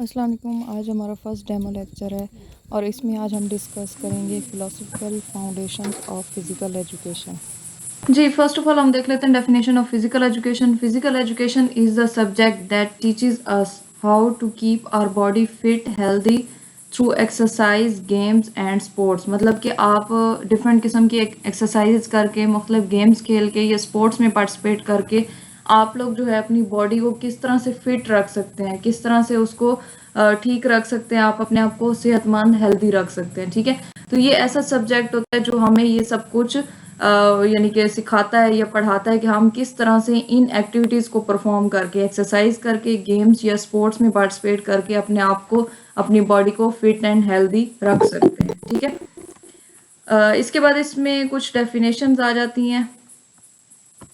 السلام علیکم. آج ہمارا فرسٹ ڈیمو لیکچر ہے اور اس میں آج ہم ڈسکس کریں گے philosophical foundations of physical education. جی فرسٹ آف آل ہم دیکھ لیتے ہیں definition of physical education. Physical education is the subject that teaches us how to keep our body fit healthy through exercise games and sports. مطلب کہ آپ different قسم کی ایکسرسائز کر کے مختلف گیمز کھیل کے یا اسپورٹس میں پارٹیسپیٹ کر کے آپ لوگ جو ہے اپنی باڈی کو کس طرح سے فٹ رکھ سکتے ہیں, کس طرح سے اس کو ٹھیک رکھ سکتے ہیں, آپ اپنے آپ کو صحت مند ہیلدی رکھ سکتے ہیں. ٹھیک ہے, تو یہ ایسا سبجیکٹ ہوتا ہے جو ہمیں یہ سب کچھ یعنی کہ سکھاتا ہے یا پڑھاتا ہے کہ ہم کس طرح سے ان ایکٹیویٹیز کو پرفارم کر کے, ایکسرسائز کر کے, گیمز یا اسپورٹس میں پارٹیسپیٹ کر کے اپنے آپ کو, اپنی باڈی کو فٹ اینڈ ہیلدی رکھ سکتے ہیں. ٹھیک ہے, اس کے بعد اس میں کچھ ڈیفینیشنز آ جاتی ہیں.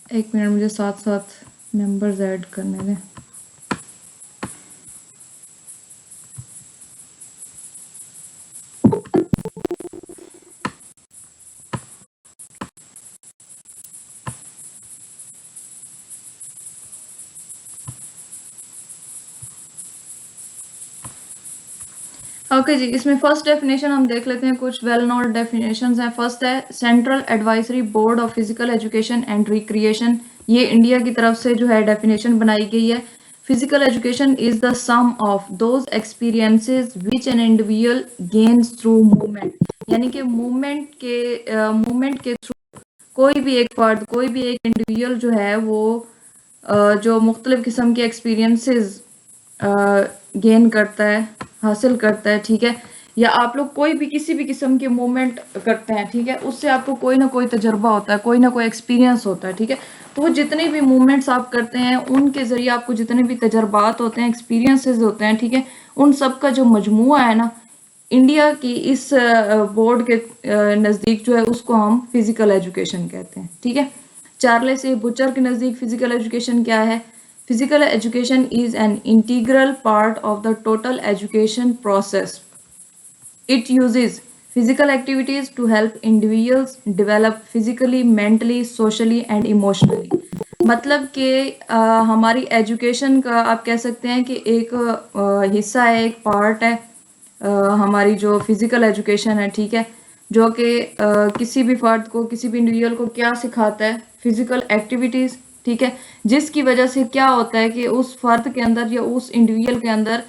ایک منٹ مجھے ساتھ ساتھ نمبرز ایڈ کرنے دیں. اوکے جی, اس میں فرسٹ ڈیفینیشن ہم دیکھ لیتے ہیں. کچھ ویل نوٹ ڈیفینیشنز ہیں. فرسٹ ہے central advisory board of physical education and recreation. یہ انڈیا کی طرف سے جو ہے ڈیفینیشن بنائی گئی ہے. Physical education is the some of those experiences which an individual gains through movement. یعنی کہ موومنٹ کے تھرو کوئی بھی ایک فرد, کوئی بھی ایک انڈیویژل جو ہے وہ جو مختلف قسم کے ایکسپیرینسز گین کرتا ہے, حاصل کرتا ہے. ٹھیک ہے, یا آپ لوگ کوئی بھی کسی بھی قسم کے موومنٹ کرتے ہیں. ٹھیک ہے, اس سے آپ کو کوئی نہ کوئی تجربہ ہوتا ہے, کوئی نہ کوئی ایکسپیرینس ہوتا ہے. ٹھیک ہے, تو وہ جتنے بھی موومنٹس آپ کرتے ہیں ان کے ذریعے آپ کو جتنے بھی تجربات ہوتے ہیں, ایکسپیرینسز ہوتے ہیں. ٹھیک ہے, ان سب کا جو مجموعہ ہے نا, انڈیا کی اس بورڈ کے نزدیک جو ہے اس کو ہم فزیکل ایجوکیشن کہتے ہیں. ٹھیک ہے, چارلس اے بچر کے نزدیک فزیکل ایجوکیشن کیا ہے؟ Physical education is an integral part of the total education process. It uses physical activities to help individuals develop physically, mentally, socially and emotionally. مطلب کہ ہماری ایجوکیشن کا آپ کہہ سکتے ہیں کہ ایک حصہ ہے, ایک پارٹ ہے ہماری جو فزیکل ایجوکیشن ہے. ٹھیک ہے, جو کہ کسی بھی فرد کو, کسی بھی انڈیویژل کو کیا سکھاتا ہے؟ Physical activities. ٹھیک ہے, جس کی وجہ سے کیا ہوتا ہے کہ اس فرد کے اندر یا اس انڈیویژل کے اندر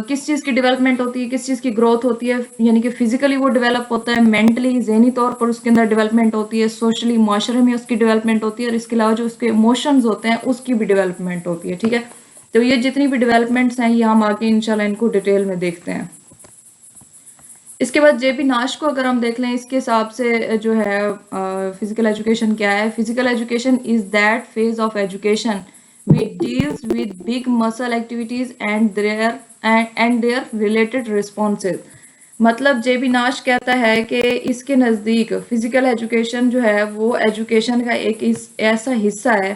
کس چیز کی ڈیولپمنٹ ہوتی ہے, کس چیز کی گروتھ ہوتی ہے. یعنی کہ فزیکلی وہ ڈیولپ ہوتا ہے, مینٹلی ذہنی طور پر اس کے اندر ڈیولپمنٹ ہوتی ہے, سوشلی معاشرے میں اس کی ڈیولپمنٹ ہوتی ہے, اور اس کے علاوہ جو اس کے ایموشنز ہوتے ہیں اس کی بھی ڈیولپمنٹ ہوتی ہے. ٹھیک ہے, تو یہ جتنی بھی ڈیولپمنٹس ہیں یہ ہم آگے انشاءاللہ ان کو ڈیٹیل میں دیکھتے ہیں. اس کے بعد جے بی ناش کو اگر ہم دیکھ لیں, اس کے حساب سے جو ہے فزیکل ایجوکیشن کیا ہے؟ Physical education is that phase of education which deals with big muscle activities and their related responses. مطلب جے بی ناش کہتا ہے کہ اس کے نزدیک فزیکل ایجوکیشن جو ہے وہ ایجوکیشن کا ایک ایسا حصہ ہے.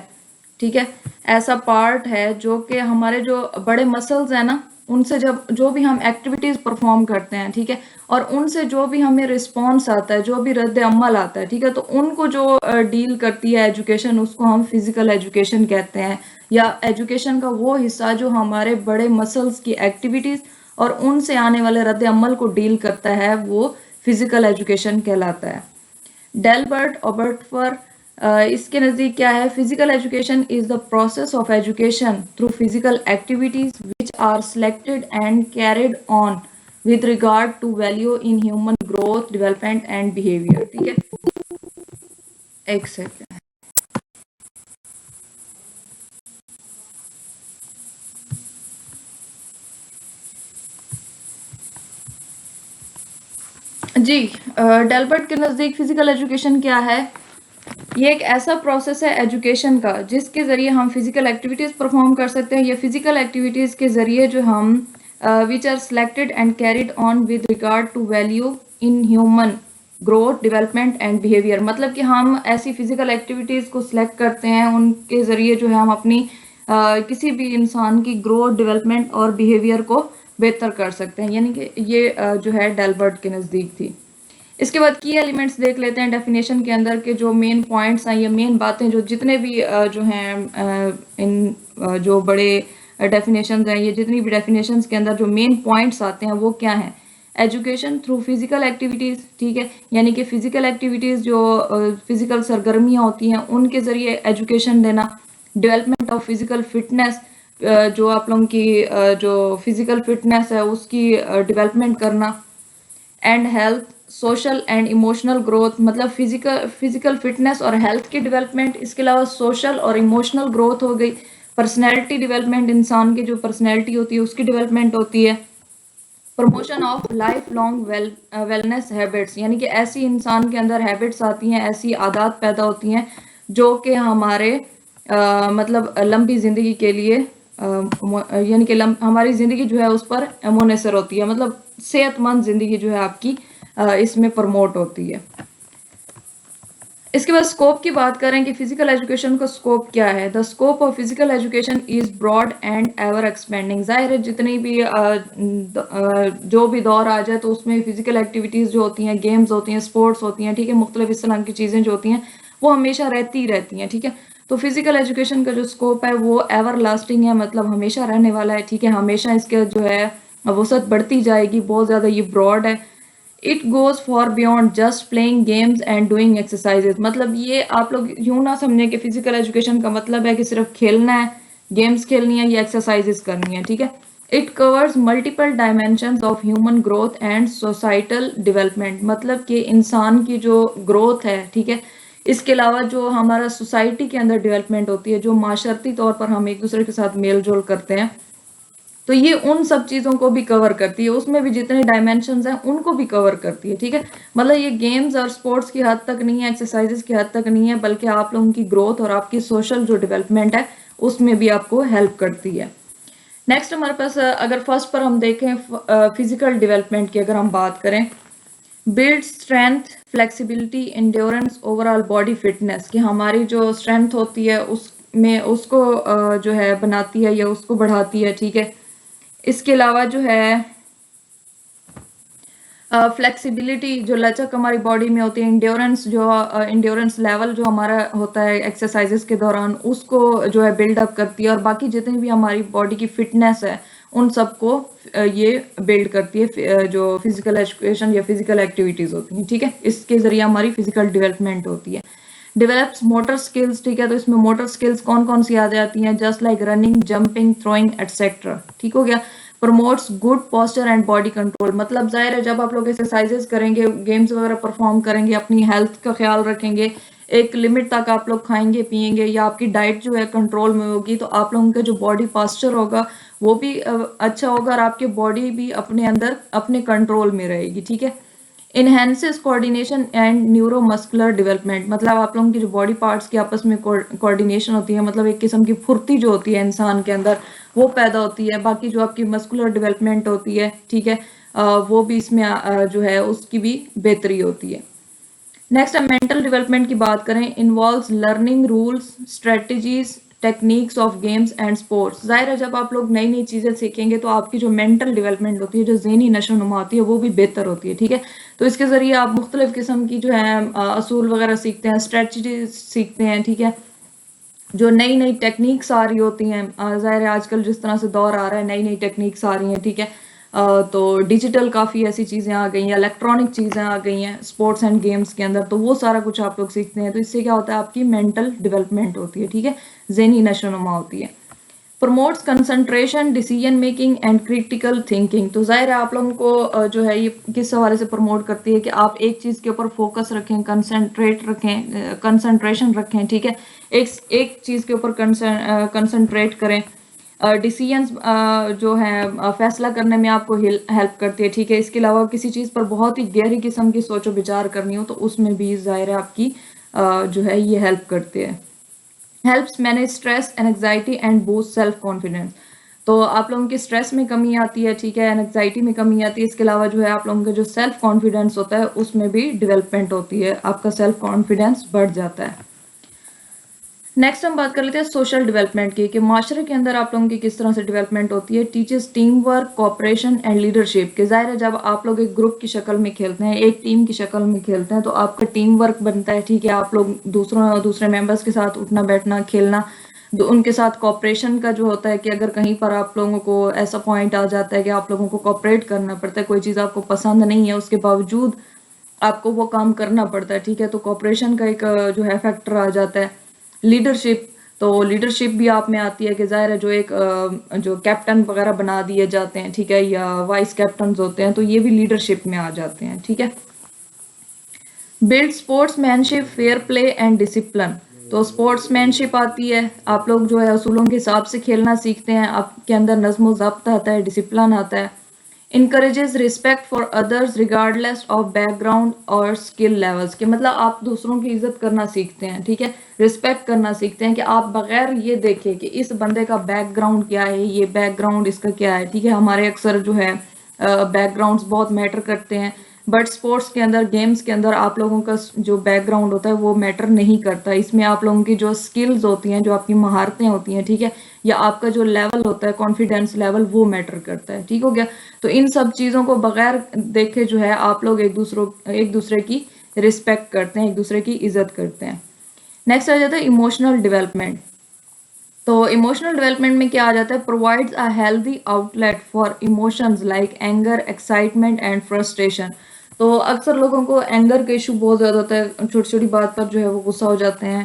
ٹھیک ہے, ایسا پارٹ ہے جو کہ ہمارے جو بڑے مسلز ہیں نا, ان سے جو بھی ہم ایکٹیویٹیز پرفارم کرتے ہیں. ٹھیک ہے, اور ان سے جو بھی ہمیں رسپانس آتا ہے, جو بھی رد عمل آتا ہے. ٹھیک ہے, تو ان کو جو ڈیل کرتی ہے ایجوکیشن, اس کو ہم فزیکل ایجوکیشن کہتے ہیں. یا ایجوکیشن کا وہ حصہ جو ہمارے بڑے مسلز کی ایکٹیویٹیز اور ان سے آنے والے رد عمل کو ڈیل کرتا ہے, وہ فزیکل ایجوکیشن کہلاتا ہے. ڈیلبرٹ اوبرٹفر اس کے نزدیک کیا ہے؟ Physical education is the process of education through physical activities which are selected and carried on with regard to value in human growth, development and behavior. ٹھیک ہے, ایک سیکنڈ. جی, ڈیلبرٹ کے نزدیک فزیکل ایجوکیشن کیا ہے؟ یہ ایک ایسا پروسیس ہے ایجوکیشن کا جس کے ذریعے ہم فزیکل ایکٹیویٹیز پرفارم کر سکتے ہیں, یا فزیکل ایکٹیویٹیز کے ذریعے جو ہم which are selected and carried on with regard to value in human growth, development and behavior. مطلب کہ ہم ایسی فزیکل ایکٹیویٹیز کو سلیکٹ کرتے ہیں, ان کے ذریعے جو ہے ہم اپنی کسی بھی انسان کی گروتھ, ڈیولپمنٹ اور بیہیویئر کو بہتر کر سکتے ہیں. یعنی کہ یہ جو ہے ڈیلبرٹ کے نزدیک تھی. اس کے بعد کی ایلیمنٹس دیکھ لیتے ہیں ڈیفینیشن کے اندر کے جو مین پوائنٹس ہیں یا مین باتیں جو جتنے بھی جو ہیں ان جو بڑے ڈیفینیشنز ہیں، یہ جتنی بھی ڈیفینیشنز کے اندر جو مین پوائنٹس آتے ہیں وہ کیا ہیں؟ ایجوکیشن تھرو فزیکل ایکٹیویٹیز، ٹھیک ہے، یعنی کہ فزیکل ایکٹیویٹیز جو فزیکل سرگرمیاں ہوتی ہیں ان کے ذریعے ایجوکیشن دینا. ڈیولپمنٹ آف فزیکل فٹنس، جو آپ لوگوں کی جو فزیکل فٹنس ہے اس کی ڈیولپمنٹ کرنا. And health, social and emotional growth, مطلب فزیکل فٹنس اور ہیلتھ کی ڈیولپمنٹ. اس کے علاوہ سوشل اور ایموشنل گروتھ ہو گئی. پرسنالٹی ڈیولپمنٹ، انسان کی جو پرسنالٹی ہوتی ہے اس کی ڈیولپمنٹ ہوتی ہے. Promotion of lifelong wellness habits, یعنی کہ ایسی انسان کے اندر ہیبٹس آتی ہیں، ایسی عادات پیدا ہوتی ہیں جو کہ ہمارے مطلب لمبی زندگی کے لیے یعنی کہ ہماری زندگی جو ہے اس پر منحصر ہوتی ہے، مطلب صحت مند زندگی جو ہے آپ کی اس میں پروموٹ ہوتی ہے. اس کے بعد اسکوپ کی بات کریں کہ فزیکل ایجوکیشن کا اسکوپ کیا ہے. The scope of physical education is broad and ever expanding. ظاہر ہے جتنی بھی جو بھی دور آ جائے تو اس میں فزیکل ایکٹیویٹیز جو ہوتی ہیں، گیمز ہوتی ہیں، اسپورٹس ہوتی ہیں، ٹھیک ہے، مختلف اس طرح کی چیزیں جو ہوتی ہیں وہ ہمیشہ رہتی ہی رہتی ہیں، ٹھیک ہے. تو فزیکل ایجوکیشن کا جو اسکوپ ہے وہ ایور لاسٹنگ ہے، مطلب ہمیشہ رہنے والا ہے، ٹھیک ہے، ہمیشہ اس کے جو ہے وسعت بڑھتی جائے گی، بہت زیادہ یہ براڈ ہے. It goes for beyond just playing games and doing exercises. مطلب یہ آپ لوگ یوں نہ سمجھیں کہ فزیکل ایجوکیشن کا مطلب ہے کہ صرف کھیلنا ہے، گیمز کھیلنی ہے یا ایکسرسائزز کرنی ہے، ٹھیک ہے. It covers multiple dimensions of human growth and societal development. مطلب کہ انسان کی جو گروتھ ہے، ٹھیک ہے، اس کے علاوہ جو ہمارا سوسائٹی کے اندر ڈیولپمنٹ ہوتی ہے، جو معاشرتی طور پر ہم ایک دوسرے کے ساتھ میل جول کرتے ہیں، تو یہ ان سب چیزوں کو بھی کور کرتی ہے. اس میں بھی جتنے ڈائمینشنز ہیں ان کو بھی کور کرتی ہے، ٹھیک ہے. مطلب یہ گیمز اور سپورٹس کی حد تک نہیں ہے، ایکسرسائزز کی حد تک نہیں ہے، بلکہ آپ لوگوں کی گروتھ اور آپ کی سوشل جو ڈیولپمنٹ ہے اس میں بھی آپ کو ہیلپ کرتی ہے. نیکسٹ ہمارے پاس اگر فرسٹ پر ہم دیکھیں فزیکل ڈیولپمنٹ کی اگر ہم بات کریں، build strength, flexibility, endurance, overall body fitness, کہ ہماری جو اسٹرینتھ ہوتی ہے اس میں اس کو جو ہے بناتی ہے یا اس کو بڑھاتی ہے، ٹھیک ہے. اس کے علاوہ جو ہے فلیکسیبلٹی، جو لچک ہماری باڈی میں ہوتی ہے، انڈیورنس لیول جو ہمارا ہوتا ہے ایکسرسائزز کے دوران اس کو جو ہے بلڈ اپ کرتی ہے، اور باقی جتنی بھی ہماری باڈی کی فٹنس ہے ان سب کو یہ بلڈ کرتی ہے جو فزیکل ایجوکیشن یا فزیکل ایکٹیویٹیز ہوتی ہیں، ٹھیک ہے. اس کے ذریعے ہماری فزیکل ڈیولپمنٹ ہوتی ہے. ڈیولپس موٹر سکلز، ٹھیک ہے، تو اس میں موٹر سکلز کون کون سی آ جاتی ہیں؟ Just like running, jumping, throwing etcetera, ٹھیک ہو گیا. Promotes good posture and body control. مطلب ظاہر ہے جب آپ لوگ ایکسرسائزز کریں گے، گیمز وغیرہ پرفارم کریں گے، اپنی ہیلتھ کا خیال رکھیں گے، ایک لمٹ تک آپ لوگ کھائیں گے پیئیں گے، یا آپ کی ڈائٹ جو ہے کنٹرول میں ہوگی، تو آپ لوگوں کا جو باڈی پاسچر ہوگا وہ بھی اچھا ہوگا، اور آپ کی باڈی بھی اپنے اندر اپنے کنٹرول میں رہے گی، ٹھیک ہے. Enhances coordination and neuro muscular development. مطلب آپ لوگوں کی جو باڈی پارٹس کی آپس میں کوآرڈینیشن ہوتی ہے، مطلب ایک قسم کی پھرتی جو ہوتی ہے انسان کے اندر وہ پیدا ہوتی ہے. باقی جو آپ کی مسکولر ڈیولپمنٹ ہوتی ہے، ٹھیک ہے، وہ بھی اس میں جو ہے اس کی بھی بہتری ہوتی ہے. نیکسٹ ہم مینٹل ڈیولپمنٹ کی بات کریں. Involves learning rules, strategies, techniques of games and sports. ظاہر ہے جب آپ لوگ نئی نئی چیزیں سیکھیں گے تو آپ کی جو مینٹل ڈیولپمنٹ ہوتی ہے، جو ذہنی نشو و نما ہوتی ہے، وہ بھی بہتر ہوتی ہے، ٹھیک ہے. تو اس کے ذریعے آپ مختلف قسم کی جو ہے اصول وغیرہ سیکھتے ہیں، اسٹریٹجیز سیکھتے ہیں، ٹھیک ہے. جو نئی نئی ٹیکنیکس آ رہی ہوتی ہیں، ظاہر ہے آج کل جس طرح سے دور آ رہا ہے نئی نئی ٹیکنیکس آ رہی ہیں، ٹھیک ہے. تو ڈیجیٹل کافی ایسی چیزیں آ گئی ہیں، الیکٹرانک چیزیں آ گئی ہیں اسپورٹس اینڈ گیمز کے اندر، تو وہ سارا کچھ آپ لوگ سیکھتے ہیں. تو اس سے کیا ہوتا ہے؟ آپ کی مینٹل ڈیولپمنٹ ہوتی ہے، ٹھیک ہے، ذہنی نشو و نما ہوتی ہے. Promotes concentration, decision making and critical thinking. تو ظاہر ہے آپ لوگوں کو جو ہے یہ کس حوالے سے پروموٹ کرتی ہے کہ آپ ایک چیز کے اوپر فوکس رکھیں، کنسنٹریشن رکھیں، ٹھیک ہے، ایک چیز کے اوپر کنسنٹریٹ کریں. ڈیسیژنز جو ہیں فیصلہ کرنے میں آپ کو ہیلپ کرتی ہے، ٹھیک ہے. اس کے علاوہ کسی چیز پر بہت ہی گہری قسم کی سوچ و بچار کرنی ہو تو اس میں بھی ظاہر ہے آپ کی جو ہے یہ ہیلپ کرتے ہیں. Helps manage stress, anxiety and boost self confidence. تو آپ لوگوں کی اسٹریس میں کمی آتی ہے، ٹھیک ہے، اینگزائٹی میں کمی آتی ہے. اس کے علاوہ جو ہے آپ لوگوں کا جو سیلف کانفیڈنس ہوتا ہے اس میں بھی ڈیولپمنٹ ہوتی ہے، آپ کا سیلف کانفیڈنس بڑھ جاتا ہے. نیکسٹ ہم بات کر لیتے ہیں سوشل ڈیولپمنٹ کی، کہ معاشرے کے اندر آپ لوگوں کی کس طرح سے ڈیولپمنٹ ہوتی ہے. Teachers team work, cooperation and leadership. کہ ظاہر ہے جب آپ لوگ ایک گروپ کی شکل میں کھیلتے ہیں، ایک ٹیم کی شکل میں کھیلتے ہیں، تو آپ کا ٹیم ورک بنتا ہے، ٹھیک ہے. آپ لوگ دوسرے ممبرس کے ساتھ اٹھنا بیٹھنا، کھیلنا ان کے ساتھ کوپریشن کا جو ہوتا ہے کہ اگر کہیں پر آپ لوگوں کو ایسا پوائنٹ آ جاتا ہے کہ آپ لوگوں کو کوپریٹ کرنا پڑتا ہے، کوئی چیز آپ کو پسند نہیں ہے اس کے باوجود آپ کو وہ کام کرنا پڑتا ہے، ٹھیک ہے، تو کوپریشن کا ایک جو ہے فیکٹر آ جاتا ہے. لیڈرشپ، تو لیڈرشپ بھی آپ میں آتی ہے کہ ظاہر ہے جو ایک جو کیپٹن وغیرہ بنا دیے جاتے ہیں، ٹھیک ہے، یا وائس کیپٹنز ہوتے ہیں، تو یہ بھی لیڈرشپ میں آ جاتے ہیں، ٹھیک ہے. Build sportsmanship, fair play and discipline, تو اسپورٹس مین شپ آتی ہے، آپ لوگ جو ہے اصولوں کے حساب سے کھیلنا سیکھتے ہیں، آپ کے اندر نظم و ضبط آتا ہے، ڈسپلن آتا ہے. Encourages respect for others regardless of back ground اور اسکل لیولس، کہ مطلب آپ دوسروں کی عزت کرنا سیکھتے ہیں، ٹھیک ہے، رسپیکٹ کرنا سیکھتے ہیں کہ آپ بغیر یہ دیکھیں کہ اس بندے کا بیک گراؤنڈ کیا ہے، یہ بیک گراؤنڈ اس کا کیا ہے، ٹھیک ہے. ہمارے اکثر جو ہے بیک گراؤنڈس بہت میٹر کرتے ہیں، بٹ اسپورٹس کے اندر، گیمز کے اندر آپ لوگوں کا جو بیک گراؤنڈ ہوتا ہے وہ میٹر نہیں کرتا. اس میں آپ لوگوں کی جو اسکلز ہوتی ہیں، جو آپ کی مہارتیں ہوتی ہیں، ٹھیک ہے، یا آپ کا جو لیول ہوتا ہے، کانفیڈینس لیول، وہ میٹر کرتا ہے، ٹھیک ہو گیا. تو ان سب چیزوں کو بغیر دیکھے جو ہے آپ لوگ ایک دوسرے کی رسپیکٹ کرتے ہیں، ایک دوسرے کی عزت کرتے ہیں. نیکسٹ آ جاتا ہے ایموشنل ڈیولپمنٹ. تو ایموشنل ڈیولپمنٹ میں کیا آ جاتا ہے؟ Provides a healthy outlet for emotions like anger, excitement and frustration. تو اکثر لوگوں کو اینگر کا ایشو بہت زیادہ ہوتا ہے، چھوٹی چھوٹی بات پر جو ہے وہ غصہ ہو جاتے ہیں،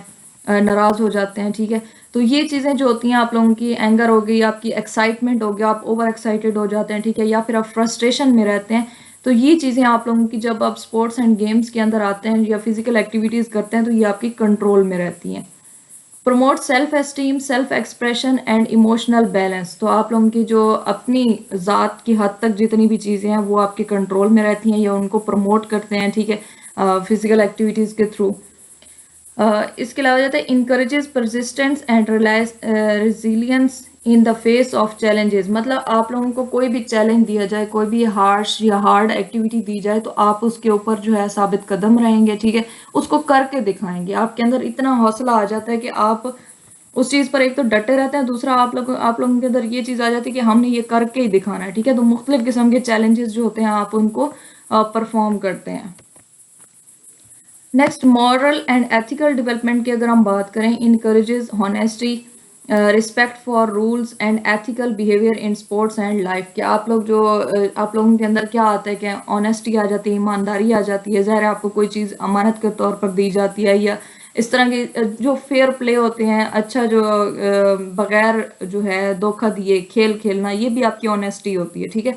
ناراض ہو جاتے ہیں، ٹھیک ہے. تو یہ چیزیں جو ہوتی ہیں، آپ لوگوں کی اینگر ہو گئی، آپ کی ایکسائٹمنٹ ہو گیا، آپ اوور ایکسائٹیڈ ہو جاتے ہیں، ٹھیک ہے، یا پھر آپ فرسٹریشن میں رہتے ہیں. تو یہ چیزیں آپ لوگوں کی جب آپ اسپورٹس اینڈ گیمز کے اندر آتے ہیں یا فزیکل ایکٹیویٹیز کرتے ہیں تو یہ آپ کی کنٹرول میں رہتی ہیں. Promote self esteem, self expression and emotional balance. تو آپ لوگوں کی جو اپنی ذات کی حد تک جتنی بھی چیزیں ہیں وہ آپ کے کنٹرول میں رہتی ہیں یا ان کو پروموٹ کرتے ہیں، ٹھیک ہے، فزیکل ایکٹیویٹیز کے تھرو. اس کے علاوہ جاتا ہے encourages persistence and resilience in the face of challenges. مطلب آپ لوگوں کو کوئی بھی چیلنج دیا جائے، کوئی بھی ہارش یا ہارڈ ایکٹیویٹی دی جائے تو آپ اس کے اوپر جو ہے ثابت قدم رہیں گے، ٹھیک ہے، اس کو کر کے دکھائیں گے. آپ کے اندر اتنا حوصلہ آ جاتا ہے کہ آپ اس چیز پر ایک تو ڈٹے رہتے ہیں، دوسرا آپ لوگوں کے اندر یہ چیز آ جاتی ہے کہ ہم نے یہ کر کے ہی دکھانا ہے، ٹھیک ہے. تو مختلف قسم کے چیلنجز جو ہوتے ہیں آپ ان کو پرفارم کرتے ہیں. Next, moral and ethical development کی اگر ہم بات کریں، encourages honesty, respect for rules and ethical behaviour in sports and life. کہ آپ لوگوں کے اندر کیا آتا ہے کہ آنیسٹی آ جاتی ہے، ایمانداری آ جاتی ہے. ظاہر ہے آپ کو کوئی چیز امانت کے طور پر دی جاتی ہے، یا اس طرح کے جو فیئر پلے ہوتے ہیں، اچھا جو بغیر جو ہے دھوکہ دیے کھیل کھیلنا، یہ بھی آپ کی آنیسٹی ہوتی ہے، ٹھیک ہے.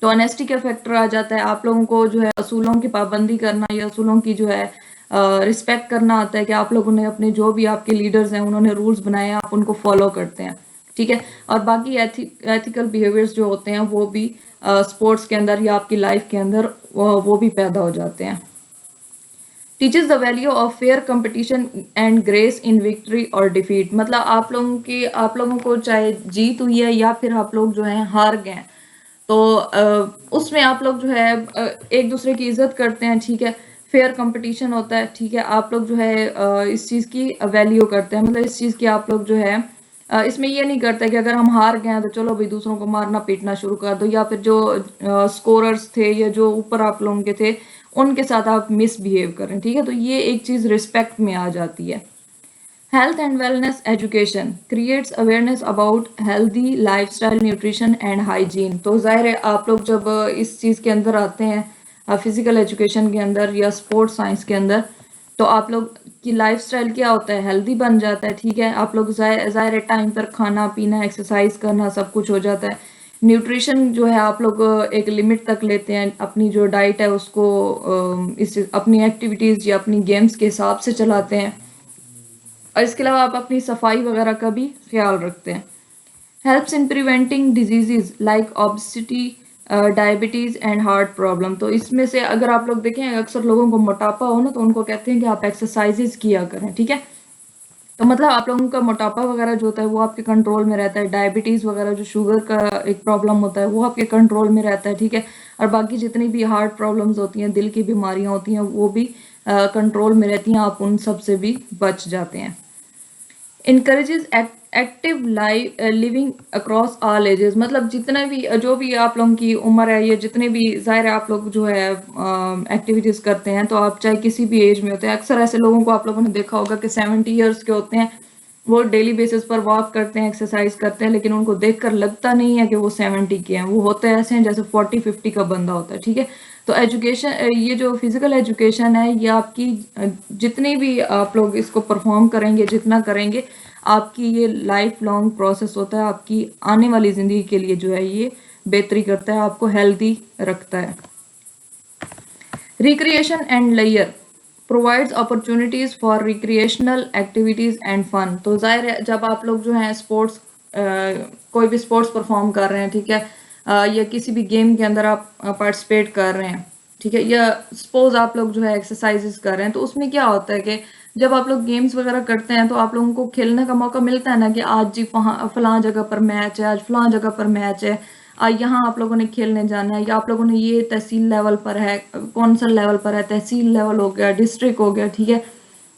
تو آنیسٹی کا فیکٹر آ جاتا ہے. آپ لوگوں کو جو ہے اصولوں کی پابندی کرنا یا اصولوں کی جو ہے رسپیکٹ کرنا آتا ہے کہ آپ لوگوں نے اپنے جو بھی آپ کے لیڈرز ہیں انہوں نے رولز بنائے ہیں، آپ ان کو فالو کرتے ہیں، ٹھیک ہے. اور باقی ایتھیکل بیہیویئرز جو ہوتے ہیں وہ بھی اسپورٹس کے اندر یا آپ کی لائف کے اندر وہ بھی پیدا ہو جاتے ہیں. Teaches the value of fear competition and grace in victory اور ڈیفیٹ. مطلب آپ لوگوں کو چاہے جیت ہوئی ہے یا پھر آپ لوگ جو ہیں ہار گئے تو اس میں آپ لوگ جو ہے ایک دوسرے کی عزت کرتے ہیں، ٹھیک ہے. فیئر کمپٹیشن ہوتا ہے، ٹھیک ہے. آپ لوگ جو ہے اس چیز کی ویلیو کرتے ہیں، مطلب اس چیز کی آپ لوگ جو ہے اس میں یہ نہیں کرتے کہ اگر ہم ہار گئے ہیں تو چلو بھائی دوسروں کو مارنا پیٹنا شروع کر دو، یا پھر جو اسکوررز تھے یا جو اوپر آپ لوگوں کے تھے ان کے ساتھ آپ مس بہیو کریں، ٹھیک ہے. تو یہ ایک چیز رسپیکٹ میں آ جاتی ہے. Health and wellness education creates awareness about healthy lifestyle, nutrition and hygiene. تو ظاہر ہے آپ لوگ جب اس چیز کے اندر آتے ہیں، فزیکل ایجوکیشن کے اندر یا اسپورٹس سائنس کے اندر، تو آپ لوگ کی لائف اسٹائل کیا ہوتا ہے؟ ہیلدی بن جاتا ہے، ٹھیک ہے. آپ لوگ ظاہر ہے ٹائم پر کھانا پینا، ایکسرسائز کرنا، سب کچھ ہو جاتا ہے. نیوٹریشن جو ہے آپ لوگ ایک لمٹ تک لیتے ہیں، اپنی جو ڈائٹ ہے اس کو اپنی ایکٹیویٹیز یا اپنی گیمز کے حساب سے چلاتے ہیں. اور اس کے علاوہ آپ اپنی صفائی وغیرہ کا بھی خیال رکھتے ہیں. Helps in preventing diseases like obesity, diabetes and heart problem. تو اس میں سے اگر آپ لوگ دیکھیں اکثر لوگوں کو موٹاپا ہو نا تو ان کو کہتے ہیں کہ آپ ایکسرسائزز کیا کریں، ٹھیک ہے. تو مطلب آپ لوگوں کا موٹاپا وغیرہ جو ہوتا ہے وہ آپ کے کنٹرول میں رہتا ہے. ڈائبٹیز وغیرہ جو شوگر کا ایک پرابلم ہوتا ہے وہ آپ کے کنٹرول میں رہتا ہے، ٹھیک ہے. اور باقی جتنی بھی ہارٹ پرابلمز ہوتی ہیں، دل کی بیماریاں ہوتی ہیں، وہ بھی کنٹرول میں رہتی ہیں، آپ ان سب سے بھی بچ جاتے ہیں. Encourages active living across all ages. مطلب جتنے بھی جو بھی آپ لوگوں کی عمر ہے یا جتنے بھی ظاہر ہے آپ لوگ جو ہے ایکٹیویٹیز کرتے ہیں تو آپ چاہے کسی بھی ایج میں ہوتے ہیں. اکثر ایسے لوگوں کو آپ لوگوں نے دیکھا ہوگا کہ 70 ایئرس کے ہوتے ہیں وہ ڈیلی بیسس پر واک کرتے ہیں, ایکسرسائز کرتے ہیں, لیکن ان کو دیکھ کر لگتا نہیں ہے کہ وہ 70 کے ہیں, وہ ہوتے ایسے ہیں جیسے 40-50 کا بندہ ہوتا ہے, ٹھیک ہے. تو ایجوکیشن, یہ جو فزیکل ایجوکیشن ہے, یہ آپ کی جتنی بھی آپ لوگ اس کو پرفارم کریں گے, جتنا کریں گے, آپ کی یہ لائف لانگ پروسیس ہوتا ہے, آپ کی آنے والی زندگی کے لیے جو ہے یہ بہتری کرتا ہے, آپ کو ہیلدی رکھتا ہے. Recreation and layer provides opportunities for recreational activities and fun. تو ظاہر ہے جب آپ لوگ جو ہیں اسپورٹس, کوئی بھی اسپورٹس پرفارم کر رہے ہیں, ٹھیک ہے, یا کسی بھی گیم کے اندر آپ پارٹیسپیٹ کر رہے ہیں, ٹھیک ہے, یا سپوز آپ لوگ جو ہے ایکسرسائزز کر رہے ہیں, تو اس میں کیا ہوتا ہے کہ جب آپ لوگ گیمز وغیرہ کرتے ہیں تو آپ لوگوں کو کھیلنے کا موقع ملتا ہے نا, کہ آج جی فلاں جگہ پر میچ ہے, آج فلاں جگہ پر میچ ہے, یہاں آپ لوگوں نے کھیلنے جانا ہے, یا آپ لوگوں نے یہ تحصیل لیول پر ہے, کونسل لیول پر ہے, تحصیل لیول ہو گیا, ڈسٹرکٹ ہو گیا, ٹھیک ہے,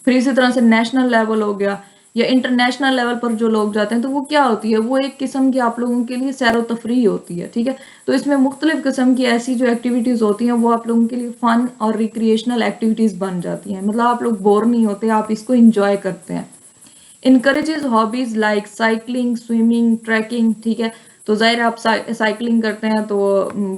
پھر اسی طرح سے نیشنل لیول ہو گیا, یا انٹرنیشنل لیول پر جو لوگ جاتے ہیں, تو وہ کیا ہوتی ہے, وہ ایک قسم کی آپ لوگوں کے لیے سیر و تفریح ہوتی ہے, ٹھیک ہے. تو اس میں مختلف قسم کی ایسی جو ایکٹیویٹیز ہوتی ہیں وہ آپ لوگوں کے لیے فن اور ریکریشنل ایکٹیویٹیز بن جاتی ہیں, مطلب آپ لوگ بور نہیں ہوتے, آپ اس کو انجوائے کرتے ہیں. Encourages hobbies like cycling, swimming, trekking, ٹھیک ہے. تو ظاہر آپ سائیکلنگ کرتے ہیں تو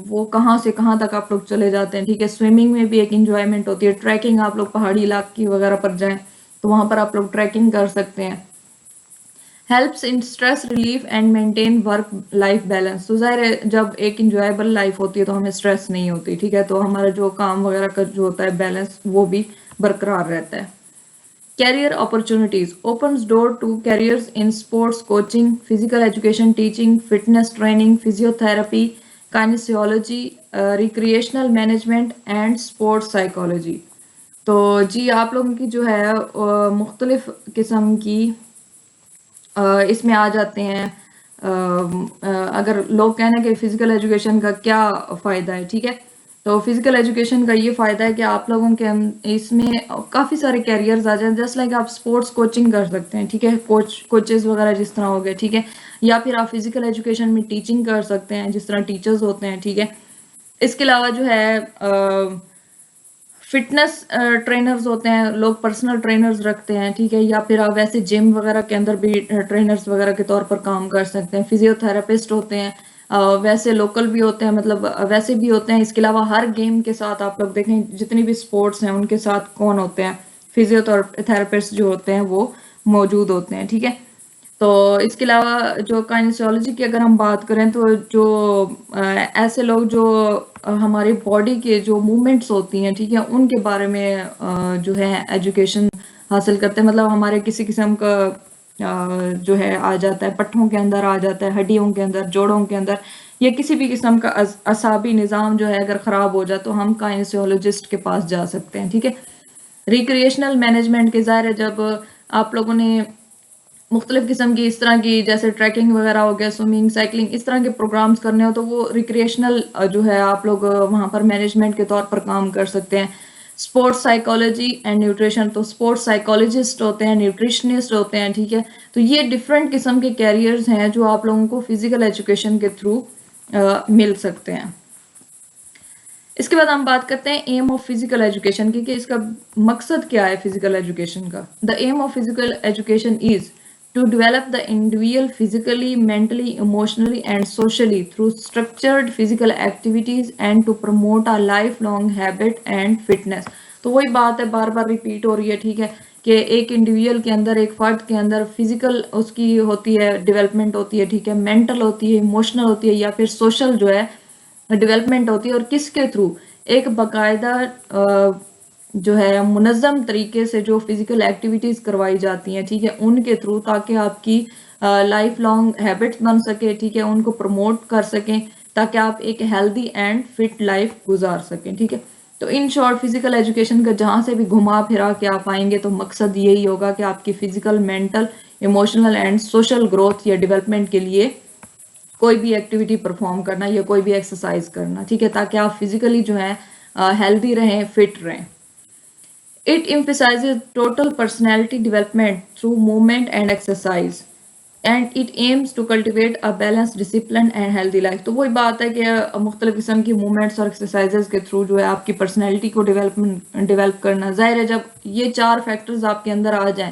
وہ کہاں سے کہاں تک آپ لوگ چلے جاتے ہیں, ٹھیک ہے. سوئمنگ میں بھی ایک انجوائمنٹ ہوتی ہے. ٹریکنگ, آپ لوگ پہاڑی علاقے وغیرہ پر جائیں تو وہاں پر آپ لوگ ٹریکنگ کر سکتے ہیں. Helps in stress relief and maintain work life balance. تو ظاہر ہے جب ایک انجوائبل لائف ہوتی ہے تو ہمیں اسٹریس نہیں ہوتی, ٹھیک ہے, تو ہمارا جو کام وغیرہ کا جو ہوتا ہے بیلنس وہ بھی برقرار رہتا ہے. Career opportunities opens door to careers in sports coaching, physical education teaching, fitness training, physiotherapy, kinesiology, recreational management and sports psychology. تو جی آپ لوگوں کی جو ہے مختلف قسم کی اس میں آ جاتے ہیں. اگر لوگ کہنا کہ فزیکل ایجوکیشن کا کیا فائدہ ہے, ٹھیک ہے, تو فزیکل ایجوکیشن کا یہ فائدہ ہے کہ آپ لوگوں کے اس میں کافی سارے کیریئرز آ جائیں, جسٹ لائک آپ اسپورٹس کوچنگ کر سکتے ہیں, ٹھیک ہے, کوچز وغیرہ جس طرح ہو گئے, ٹھیک ہے, یا پھر آپ فزیکل ایجوکیشن میں ٹیچنگ کر سکتے ہیں جس طرح ٹیچرز ہوتے ہیں, ٹھیک ہے. اس کے علاوہ جو ہے فٹنس ٹرینرز ہوتے ہیں, لوگ پرسنل ٹرینرز رکھتے ہیں, ٹھیک ہے, یا پھر آپ ویسے جم وغیرہ کے اندر بھی ٹرینرز وغیرہ کے طور پر کام کر سکتے ہیں. فزیو تھراپسٹ ہوتے ہیں, ویسے لوکل بھی ہوتے ہیں, مطلب ویسے بھی ہوتے ہیں. اس کے علاوہ ہر گیم کے ساتھ آپ لوگ دیکھیں جتنی بھی سپورٹس ہیں ان کے ساتھ کون ہوتے ہیں, فزیو تھراپسٹ جو ہوتے ہیں وہ موجود ہوتے ہیں, ٹھیک ہے. تو اس کے علاوہ جو کائنیسیولوجی کی اگر ہم بات کریں تو جو ایسے لوگ جو ہماری باڈی کے جو موومنٹس ہوتی ہیں, ٹھیک ہے, ان کے بارے میں جو ہے ایجوکیشن حاصل کرتے ہیں. مطلب ہمارے کسی قسم کا جو ہے آ جاتا ہے, پٹھوں کے اندر آ جاتا ہے, ہڈیوں کے اندر, جوڑوں کے اندر, یا کسی بھی قسم کا اعصابی نظام جو ہے اگر خراب ہو جائے تو ہم کائنیسیولوجسٹ کے پاس جا سکتے ہیں, ٹھیک ہے. ریکریشنل مینجمنٹ کے ظاہر ہے جب آپ لوگوں نے مختلف قسم کی اس طرح کی جیسے ٹریکنگ وغیرہ ہو گیا, سوئمنگ, سائیکلنگ, اس طرح کے پروگرامز کرنے ہو تو وہ ریکریشنل جو ہے آپ لوگ وہاں پر مینجمنٹ کے طور پر کام کر سکتے ہیں. اسپورٹس سائیکالوجی اینڈ نیوٹریشن, تو اسپورٹس سائیکالوجسٹ ہوتے ہیں, نیوٹریشنسٹ ہوتے ہیں, ٹھیک ہے. تو یہ ڈفرینٹ قسم کے کیریئرز ہیں جو آپ لوگوں کو فزیکل ایجوکیشن کے تھرو مل سکتے ہیں. اس کے بعد ہم بات کرتے ہیں ایم آف فزیکل ایجوکیشن کی, کہ اس کا مقصد کیا ہے فزیکل ایجوکیشن کا. The aim of physical education is to develop the individual physically, mentally, emotionally and socially through structured physical activities and to promote a life long habit and fitness. تو وہی بات ہے, بار بار ریپیٹ ہو رہی ہے, ٹھیک ہے, کہ ایک انڈیویژل کے اندر, ایک فرد کے اندر فزیکل اس کی ہوتی ہے ڈیولپمنٹ ہوتی ہے, ٹھیک ہے, مینٹل ہوتی ہے, ایموشنل ہوتی ہے, یا پھر سوشل جو ہے ڈیولپمنٹ ہوتی ہے. اور کس کے تھرو, ایک باقاعدہ جو ہے منظم طریقے سے جو فزیکل ایکٹیویٹیز کروائی جاتی ہیں, ٹھیک ہے, ان کے تھرو, تاکہ آپ کی لائف لانگ ہیبٹس بن سکے, ٹھیک ہے, ان کو پروموٹ کر سکیں تاکہ آپ ایک ہیلدی اینڈ فٹ لائف گزار سکیں, ٹھیک ہے. تو ان شارٹ فزیکل ایجوکیشن کا جہاں سے بھی گھما پھرا کے آپ آئیں گے تو مقصد یہی ہوگا کہ آپ کی physical, mental, emotional and social growth یا ڈیولپمنٹ کے لیے کوئی بھی ایکٹیویٹی پرفارم کرنا یا کوئی بھی ایکسرسائز کرنا, ٹھیک ہے, تاکہ آپ فزیکلی جو ہے ہیلدی رہیں, فٹ رہیں. It emphasizes total personality development through movement and exercise, and it aims to cultivate a balanced, disciplined and healthy life. تو وہی بات ہے کہ مختلف قسم کی موومنٹس اور ایکسرسائزز کے تھرو جو ہے آپ کی پرسنالٹی کو ڈیولپ کرنا. ظاہر ہے جب یہ 4 فیکٹرز آپ کے اندر آ جائیں,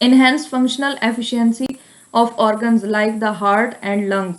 enhance functional efficiency of organs like the heart and lungs,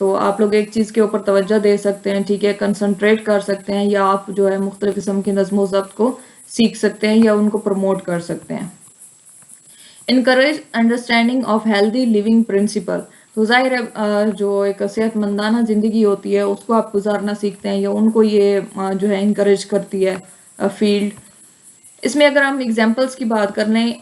تو آپ لوگ ایک چیز کے اوپر توجہ دے سکتے ہیں، ٹھیک ہے، کنسنٹریٹ کر سکتے ہیں، یا آپ جو ہے مختلف قسم کی نظم و ضبط کو سیکھ سکتے ہیں یا ان کو پروموٹ کر سکتے ہیں۔ Encourage understanding of healthy living principle, تو ظاہر ہے جو ایک صحت مندانہ زندگی ہوتی ہے اس کو آپ گزارنا سیکھتے ہیں، یا ان کو یہ جو ہے انکریج کرتی ہے فیلڈ۔ اس میں اگر ہم ایگزامپلس کی بات کر لیں،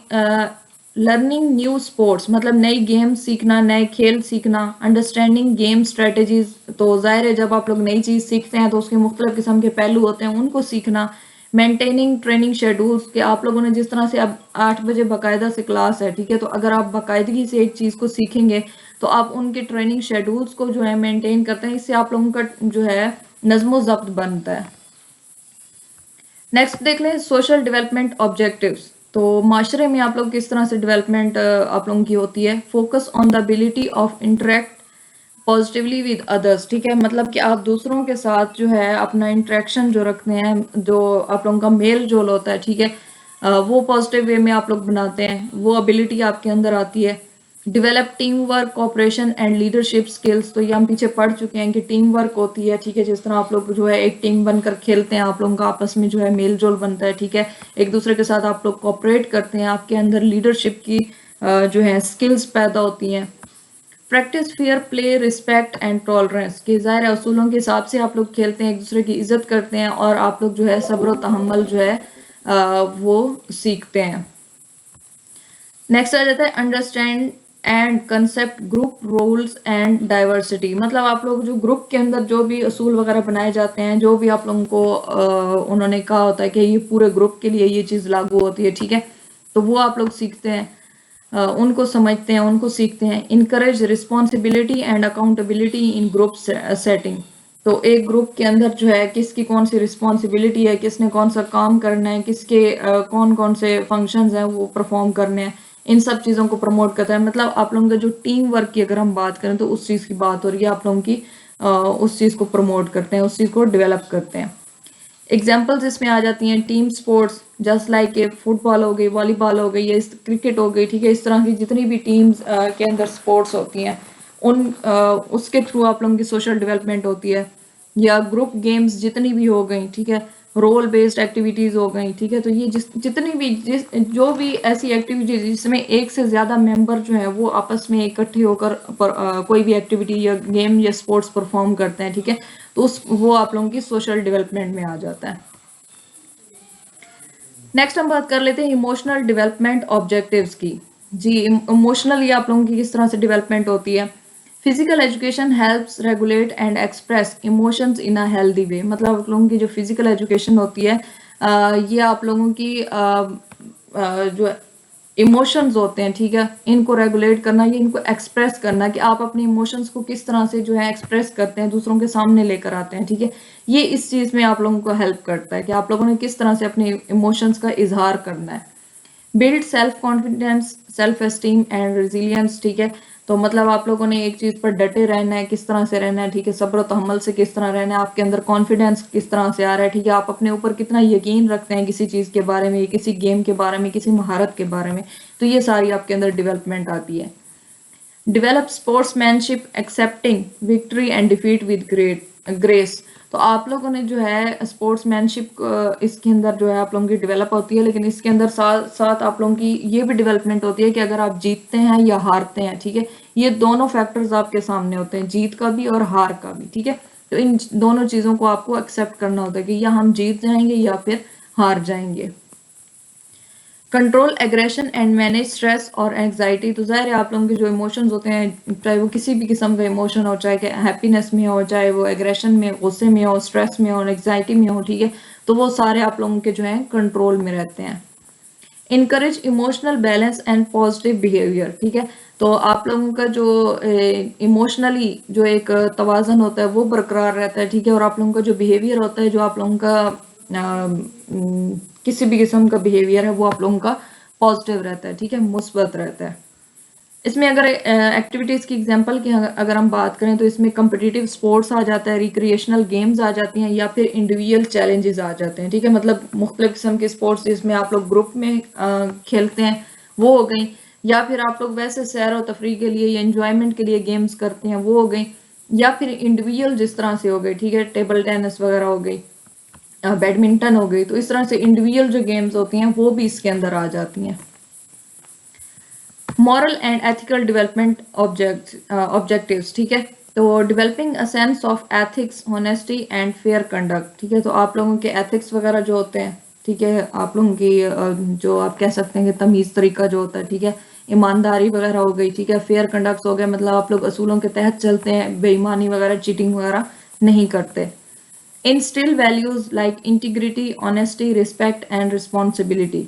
لرننگ نیو اسپورٹس مطلب نئی گیم سیکھنا، نئے کھیل سیکھنا، انڈرسٹینڈنگ گیم اسٹریٹجیز، تو ظاہر ہے جب آپ لوگ نئی چیز سیکھتے ہیں تو اس کے مختلف قسم کے پہلو ہوتے ہیں، ان کو سیکھنا۔ مینٹیننگ ٹریننگ شیڈولز، کہ آپ لوگوں نے جس طرح سے اب 8 بجے باقاعدہ سے کلاس ہے، ٹھیک ہے، تو اگر آپ باقاعدگی سے ایک چیز کو سیکھیں گے تو آپ ان کے ٹریننگ شیڈولز کو جو ہے مینٹین کرتے ہیں، اس سے آپ لوگوں کا جو ہے نظم و ضبط بنتا ہے۔ نیکسٹ دیکھ لیں سوشل ڈیولپمنٹ آبجیکٹیوز، تو معاشرے میں آپ لوگ کس طرح سے ڈیولپمنٹ آپ لوگوں کی ہوتی ہے۔ Focus on the ability of interact positively with others, ٹھیک ہے، مطلب کہ آپ دوسروں کے ساتھ جو ہے اپنا انٹریکشن جو رکھتے ہیں، جو آپ لوگوں کا میل جول ہوتا ہے، ٹھیک ہے، وہ پازیٹیو وے میں آپ لوگ بناتے ہیں، وہ ابیلٹی آپ کے اندر آتی ہے۔ Develop team work, cooperation and leadership skills, تو یہ ہم پیچھے پڑھ چکے ہیں کہ ٹیم ورک ہوتی ہے، ٹھیک ہے، جس طرح آپ لوگ جو ہے ایک ٹیم بن کر کھیلتے ہیں، آپ لوگوں کا آپس میں جو ہے میل جول بنتا ہے، ٹھیک ہے، ایک دوسرے کے ساتھ آپ لوگ کوآپریٹ کرتے ہیں، آپ کے اندر لیڈرشپ کی جو ہے سکلز پیدا ہوتی ہیں۔ Practice fair play, respect and tolerance, کہ ظاہر اصولوں کے حساب سے آپ لوگ کھیلتے ہیں، ایک دوسرے کی عزت کرتے ہیں، اور آپ لوگ جو ہے صبر و تحمل جو ہے وہ سیکھتے ہیں۔ نیکسٹ آ جاتا ہے understand and concept group rules and diversity, مطلب آپ لوگ جو گروپ کے اندر جو بھی اصول وغیرہ بنائے جاتے ہیں، جو بھی آپ لوگوں کو انہوں نے کہا ہوتا ہے کہ یہ پورے گروپ کے لیے یہ چیز لاگو ہوتی ہے، ٹھیک ہے، تو وہ آپ لوگ سیکھتے ہیں، ان کو سمجھتے ہیں، ان کو سیکھتے ہیں۔ Encourage responsibility and accountability in group setting, تو ایک گروپ کے اندر جو ہے کس کی کون سی رسپانسبلٹی ہے، کس نے کون سا کام کرنا ہے، کس کے کون کون سے فنکشنز ہیں وہ پرفارم کرنے ہیں، ان سب چیزوں کو پروموٹ کرتا ہے۔ مطلب آپ لوگوں کا جو ٹیم ورک کی اگر ہم بات کریں تو اس چیز کی بات ہو رہی ہے، آپ لوگوں کی اس چیز کو پروموٹ کرتے ہیں، اس چیز کو ڈیولپ کرتے ہیں۔ ایگزامپلز اس میں آ جاتی ہیں team sports, just like football ہو گئی، والی بال ہو گئی، یا کرکٹ ہو گئی، ٹھیک ہے، اس طرح کی جتنی بھی ٹیمز کے اندر سپورٹس ہوتی ہیں اس کے تھرو آپ لوگوں کی سوشل ڈیولپمنٹ ہوتی ہے، یا گروپ گیمز جتنی بھی ہو گئیں، ٹھیک ہے، رول بیسڈ ایکٹیویٹیز ہو گئیں، ٹھیک ہے، تو یہ جتنی بھی جو بھی ایسی ایکٹیویٹیز جس میں ایک سے زیادہ ممبر جو ہیں وہ آپس میں اکٹھے ہو کر کوئی بھی ایکٹیویٹی یا گیم یا سپورٹس پرفارم کرتے ہیں، ٹھیک ہے، تو وہ آپ لوگوں کی سوشل ڈیولپمنٹ میں آ جاتا ہے۔ نیکسٹ ہم بات کر لیتے ہیں ایموشنل ڈیولپمنٹ آبجیکٹیوز کی۔ جی، ایموشنلی آپ لوگوں کی کس طرح سے ڈیولپمنٹ ہوتی ہے۔ Physical education helps regulate and express emotions in a healthy way, مطلب آپ لوگوں کی جو فزیکل ایجوکیشن ہوتی ہے یہ آپ لوگوں کی جو ایموشنز ہوتے ہیں، ٹھیک ہے، ان کو ریگولیٹ کرنا، یہ ان کو ایکسپریس کرنا، کہ آپ اپنی ایموشنز کو کس طرح سے جو ہے ایکسپریس کرتے ہیں، دوسروں کے سامنے لے کر آتے ہیں، ٹھیک ہے، یہ اس چیز میں آپ لوگوں کو ہیلپ کرتا ہے کہ آپ لوگوں نے کس طرح سے اپنے ایموشنز کا اظہار کرنا ہے۔ Build self confidence, self esteem and resilience, ٹھیک ہے، تو مطلب آپ لوگوں نے ایک چیز پر ڈٹے رہنا ہے، کس طرح سے رہنا ہے، ٹھیک ہے، صبر و تحمل سے کس طرح رہنا ہے، آپ کے اندر کانفیڈنس کس طرح سے آ رہا ہے، ٹھیک ہے، آپ اپنے اوپر کتنا یقین رکھتے ہیں کسی چیز کے بارے میں، کسی گیم کے بارے میں، کسی مہارت کے بارے میں، تو یہ ساری آپ کے اندر ڈیولپمنٹ آتی ہے۔ Develop sportsmanship, accepting victory and defeat with grace, تو آپ لوگوں نے جو ہے اسپورٹس مین شپ اس کے اندر جو ہے آپ لوگوں کی ڈیولپ ہوتی ہے، لیکن اس کے اندر ساتھ آپ لوگوں کی یہ بھی ڈیولپمنٹ ہوتی ہے کہ اگر آپ جیتتے ہیں یا ہارتے ہیں، ٹھیک ہے، یہ دونوں فیکٹرز آپ کے سامنے ہوتے ہیں، جیت کا بھی اور ہار کا بھی، ٹھیک ہے، تو ان دونوں چیزوں کو آپ کو ایکسیپٹ کرنا ہوتا ہے کہ یا ہم جیت جائیں گے یا پھر ہار جائیں گے۔ Control aggression and manage stress اور اینگزائٹی، تو ظاہر ہے آپ لوگوں کے جو ایموشنز ہوتے ہیں، چاہے وہ کسی بھی قسم کا ایموشن ہو، چاہے کہ ہیپینس میں ہو، چاہے وہ ایگریشن میں، غصے میں ہو، اسٹریس میں ہو، اینگزائٹی میں ہو، ٹھیک ہے، تو وہ سارے آپ لوگوں کے جو ہیں کنٹرول میں رہتے ہیں۔ Encourage emotional balance and positive behaviour, ٹھیک ہے، تو آپ لوگوں کا جو ایموشنلی جو ایک توازن ہوتا ہے وہ برقرار رہتا ہے، ٹھیک ہے، اور آپ لوگوں کا جو بیہیویئر ہوتا ہے، جو آپ لوگوں کا کسی بھی قسم کا بیہیویئر ہے وہ آپ لوگوں کا پازیٹیو رہتا ہے، ٹھیک ہے، مثبت رہتا ہے۔ اس میں اگر ایکٹیویٹیز کی ایگزامپل کی اگر ہم بات کریں تو اس میں کمپٹیٹیو سپورٹس آ جاتا ہے، ریکریشنل گیمز آ جاتی ہیں، یا پھر انڈیویجول چیلنجز آ جاتے ہیں، ٹھیک ہے، مطلب مختلف قسم کے سپورٹس جس میں آپ لوگ گروپ میں کھیلتے ہیں وہ ہو گئیں، یا پھر آپ لوگ ویسے سیر و تفریح کے لیے یا انجوائمنٹ کے لیے گیمز کرتے ہیں وہ ہو گئیں۔ یا پھر انڈیویجول جس طرح سے ہو گئی، ٹھیک ہے، ٹیبل ٹینس وغیرہ ہو گئی، بیڈمنٹن ہو گئی، تو اس طرح سے انڈیویجول جو گیمز ہوتی ہیں وہ بھی اس کے اندر آ جاتی ہیں. Moral and ethical development objectives, ٹھیک ہے، تو developing a sense of ethics, honesty and fair conduct, ٹھیک ہے، تو آپ لوگوں کے ایتھکس وغیرہ جو ہوتے ہیں، ٹھیک ہے، آپ لوگوں کی جو آپ کہہ سکتے ہیں کہ تمیز طریقہ جو ہوتا ہے، ٹھیک ہے، ایمانداری وغیرہ ہو گئی، ٹھیک ہے، فیئر کنڈکٹ ہو گیا، مطلب آپ لوگ اصولوں کے تحت چلتے ہیں، بے ایمانی وغیرہ، چیٹنگ وغیرہ نہیں کرتے. Instil values like integrity, honesty, respect and responsibility.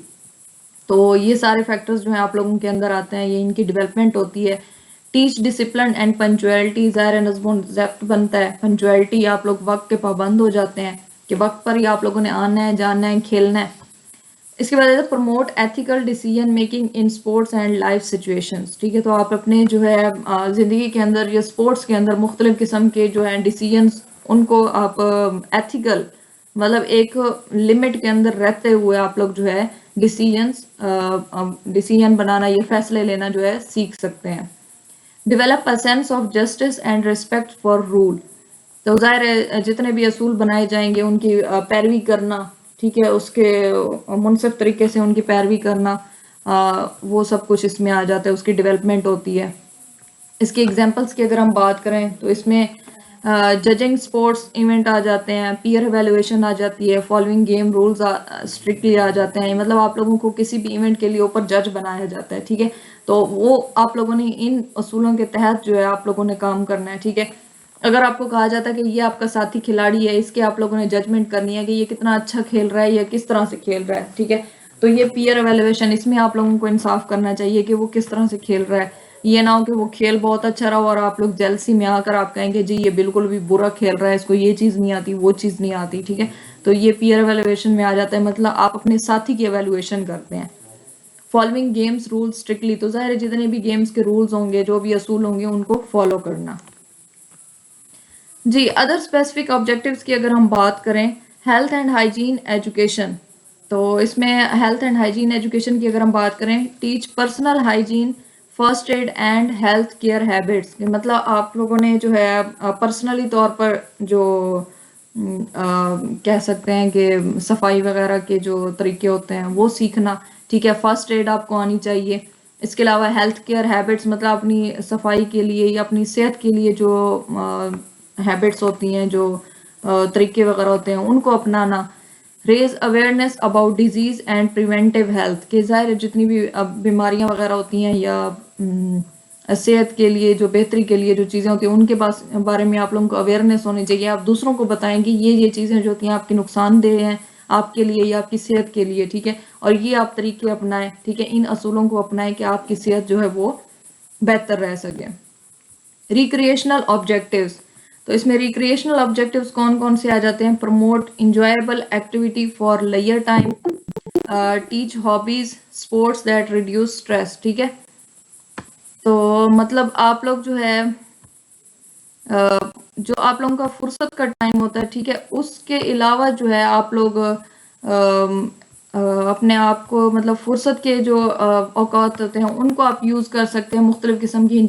تو یہ سارے فیکٹرز جو ہیں آپ لوگوں کے اندر آتے ہیں، یہ ان کی ڈیولپمنٹ ہوتی ہے. ٹیچ ڈسپلن اینڈ پنچویلٹی، ظاہر نظم و ضبط بنتا ہے. پنچویلٹی، آپ لوگ وقت کے پابند ہو جاتے ہیں کہ وقت پر ہی آپ لوگوں نے آنا ہے، جانا ہے، کھیلنا ہے. اس کے بعد ہے promote ethical decision making in sports and life situations, ٹھیک ہے، تو آپ اپنے جو ہے زندگی کے اندر یا اسپورٹس کے اندر مختلف قسم کے جو ہیں ڈیسیژنز، ان کو آپ ایتھیکل مطلب ایک لمٹ کے اندر رہتے ہوئے آپ لوگ جو ہے ڈیسیژن بنانا، یہ فیصلے لینا جو ہے سیکھ سکتے ہیں. Develop a sense of justice and respect for rule. تو ظاہر ہے جتنے بھی اصول بنائے جائیں گے ان کی پیروی کرنا، ٹھیک ہے، اس کے منصف طریقے سے ان کی پیروی کرنا، وہ سب کچھ اس میں آ جاتا ہے، اس کی ڈیولپمنٹ ہوتی ہے. اس کی ایگزامپلس کی اگر ہم بات کریں تو اس میں ججنگ سپورٹس ایونٹ آ جاتے ہیں، پیئر ایویلویشن آ جاتی ہے، فالوئنگ گیم رولز اسٹرکٹلی آ جاتے ہیں. مطلب آپ لوگوں کو کسی بھی ایونٹ کے لیے اوپر جج بنایا جاتا ہے، ٹھیک ہے، تو وہ آپ لوگوں نے ان اصولوں کے تحت جو ہے آپ لوگوں نے کام کرنا ہے. ٹھیک ہے، اگر آپ کو کہا جاتا ہے کہ یہ آپ کا ساتھی کھلاڑی ہے، اس کے آپ لوگوں نے ججمنٹ کرنی ہے کہ یہ کتنا اچھا کھیل رہا ہے یا کس طرح سے کھیل رہا ہے. ٹھیک ہے، تو یہ پیئر ایویلویشن، اس میں آپ لوگوں کو انصاف کرنا چاہیے کہ وہ کس طرح سے کھیل رہا ہے. یہ نہ ہو کہ وہ کھیل بہت اچھا رہا اور آپ لوگ جیلسی میں آ کر آپ کہیں گے جی یہ بالکل بھی برا کھیل رہا ہے، اس کو یہ چیز نہیں آتی، وہ چیز نہیں آتی. ٹھیک ہے، تو یہ پیئر ایویلویشن میں آ جاتا ہے، مطلب آپ اپنے ساتھی کی ایویلویشن کرتے ہیں. فالوئنگ گیمز رولز اسٹرکٹلی، تو ظاہر ہے جتنے بھی گیمز کے رولز ہوں گے، جو بھی اصول ہوں گے، ان کو فالو کرنا. جی، ادر اسپیسیفک آبجیکٹیوز کی اگر ہم بات کریں، ہیلتھ اینڈ ہائیجین ایجوکیشن، تو اس میں ہیلتھ اینڈ ہائیجین ایجوکیشن کی اگر ہم بات کریں، teach personal hygiene, first aid and health care habits. مطلب آپ لوگوں نے جو ہے پرسنلی طور پر جو کہہ سکتے ہیں کہ صفائی وغیرہ کے جو طریقے ہوتے ہیں وہ سیکھنا. ٹھیک ہے، فرسٹ ایڈ آپ کو آنی چاہیے. اس کے علاوہ ہیلتھ کیئر ہیبٹس، مطلب اپنی صفائی کے لیے یا اپنی صحت کے لیے جو ہیبٹس ہوتی ہیں، جو طریقے وغیرہ ہوتے ہیں، ان کو اپنانا. Raise awareness about disease and preventive health, کہ ظاہر جتنی بھی بیماریاں وغیرہ ہوتی ہیں یا صحت کے لیے جو بہتری کے لیے جو چیزیں ہوتی ہیں، ان کے بارے میں آپ لوگوں کو اویئرنیس ہونی چاہیے. آپ دوسروں کو بتائیں کہ یہ چیزیں جو ہوتی ہیں آپ کی نقصان دہ ہیں آپ کے لیے یا آپ کی صحت کے لیے. ٹھیک ہے، اور یہ آپ طریقے اپنائیں. ٹھیک ہے، ان اصولوں کو اپنائیں کہ آپ کی صحت جو ہے وہ بہتر رہ سکے. ریکریشنل آبجیکٹیوز، تو اس میں ریکریشنل آبجیکٹیوز کون کون سے آ جاتے ہیں؟ Promote enjoyable activity for layer time, teach hobbies, sports that reduce stress. ٹھیک ہے، تو مطلب آپ لوگ جو ہے جو آپ لوگوں کا فرصت کا ٹائم ہوتا ہے، ٹھیک ہے، اس کے علاوہ جو ہے آپ لوگ اپنے آپ کو مطلب فرصت کے جو اوقات ہوتے ہیں ان کو آپ یوز کر سکتے ہیں مختلف قسم کی